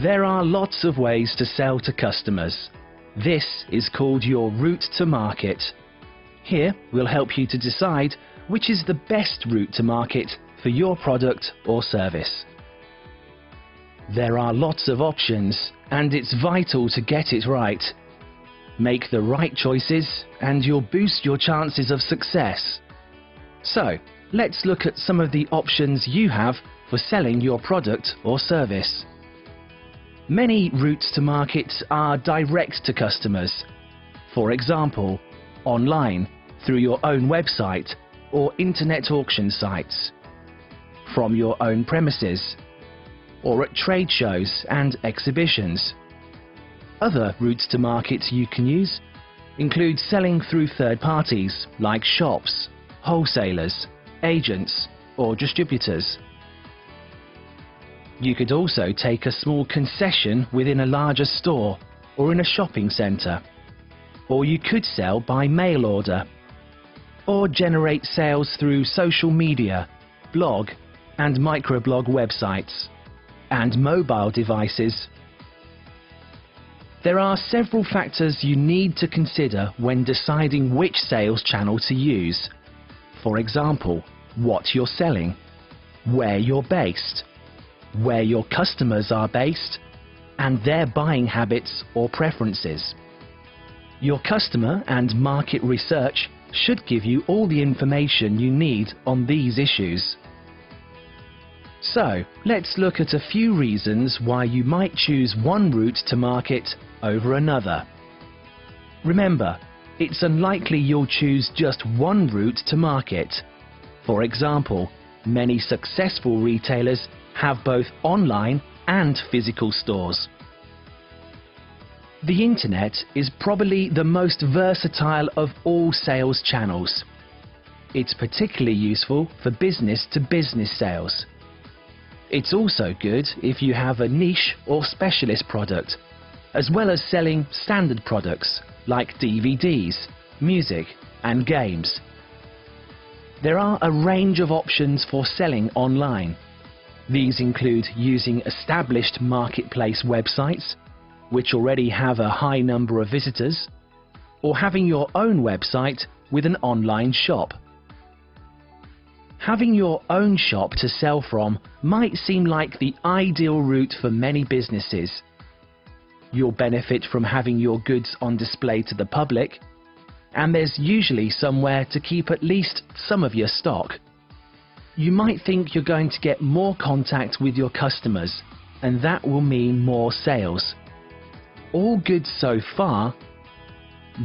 There are lots of ways to sell to customers. This is called your route to market. Here we'll help you to decide which is the best route to market for your product or service. There are lots of options, and it's vital to get it right. Make the right choices and you'll boost your chances of success. So, let's look at some of the options you have for selling your product or service. Many routes to market are direct to customers. For example, online, through your own website or internet auction sites, from your own premises, or at trade shows and exhibitions. Other routes to market you can use include selling through third parties like shops, wholesalers, agents, or distributors. You could also take a small concession within a larger store or in a shopping centre. Or you could sell by mail order, or generate sales through social media, blog and microblog websites, and mobile devices. There are several factors you need to consider when deciding which sales channel to use. For example, what you're selling, where you're based, where your customers are based, and their buying habits or preferences. Your customer and market research should give you all the information you need on these issues. So, let's look at a few reasons why you might choose one route to market over another. Remember, it's unlikely you'll choose just one route to market. For example, many successful retailers have both online and physical stores. The internet is probably the most versatile of all sales channels. It's particularly useful for business-to-business sales. It's also good if you have a niche or specialist product, as well as selling standard products like DVDs, music, and games. There are a range of options for selling online. These include using established marketplace websites, which already have a high number of visitors, or having your own website with an online shop. Having your own shop to sell from might seem like the ideal route for many businesses. You'll benefit from having your goods on display to the public, and there's usually somewhere to keep at least some of your stock. You might think you're going to get more contact with your customers, and that will mean more sales. All good so far,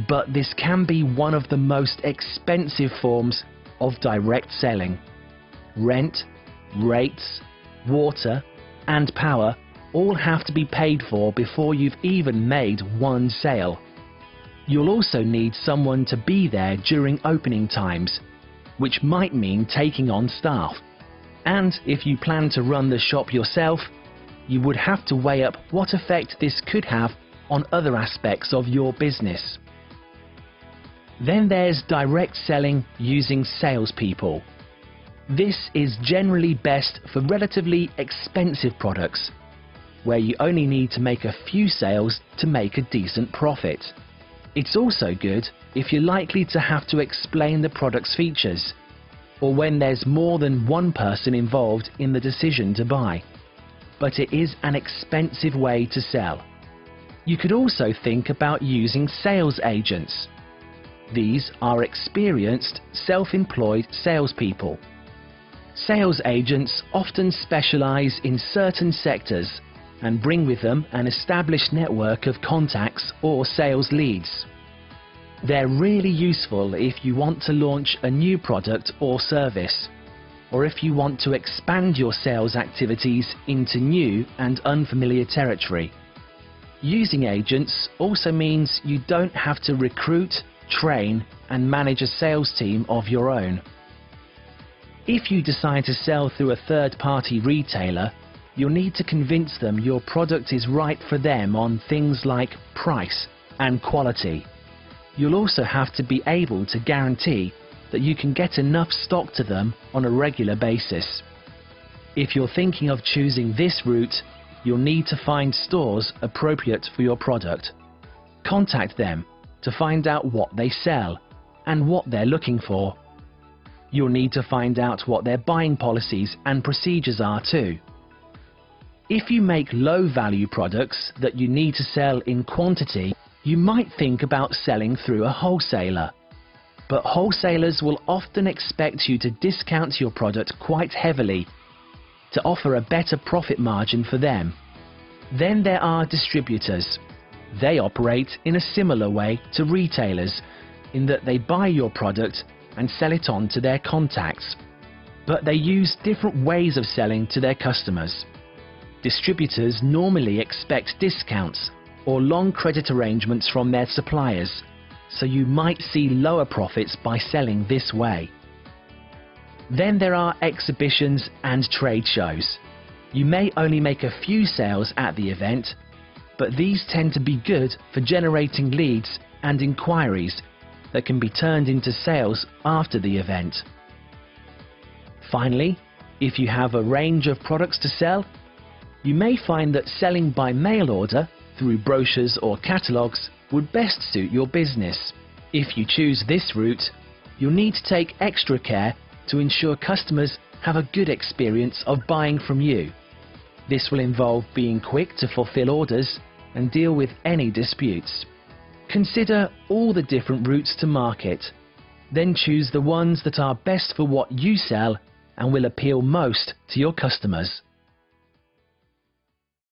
but this can be one of the most expensive forms of direct selling. Rent, rates, water, and power all have to be paid for before you've even made one sale. You'll also need someone to be there during opening times, which might mean taking on staff. And if you plan to run the shop yourself, you would have to weigh up what effect this could have on other aspects of your business. Then there's direct selling using salespeople. This is generally best for relatively expensive products, where you only need to make a few sales to make a decent profit. It's also good if you're likely to have to explain the product's features, or when there's more than one person involved in the decision to buy. But it is an expensive way to sell. You could also think about using sales agents. These are experienced, self-employed salespeople. Sales agents often specialize in certain sectors and bring with them an established network of contacts or sales leads. They're really useful if you want to launch a new product or service, or if you want to expand your sales activities into new and unfamiliar territory. Using agents also means you don't have to recruit, train, and manage a sales team of your own. If you decide to sell through a third-party retailer, you'll need to convince them your product is right for them on things like price and quality. You'll also have to be able to guarantee that you can get enough stock to them on a regular basis. If you're thinking of choosing this route, you'll need to find stores appropriate for your product. Contact them to find out what they sell and what they're looking for. You'll need to find out what their buying policies and procedures are too. If you make low-value products that you need to sell in quantity, you might think about selling through a wholesaler. But wholesalers will often expect you to discount your product quite heavily to offer a better profit margin for them. Then there are distributors. They operate in a similar way to retailers in that they buy your product and sell it on to their contacts. But they use different ways of selling to their customers. Distributors normally expect discounts or long credit arrangements from their suppliers, so you might see lower profits by selling this way. Then there are exhibitions and trade shows. You may only make a few sales at the event, but these tend to be good for generating leads and inquiries that can be turned into sales after the event. Finally, if you have a range of products to sell, you may find that selling by mail order through brochures or catalogues would best suit your business. If you choose this route, you'll need to take extra care to ensure customers have a good experience of buying from you. This will involve being quick to fulfill orders and deal with any disputes. Consider all the different routes to market. Then choose the ones that are best for what you sell and will appeal most to your customers.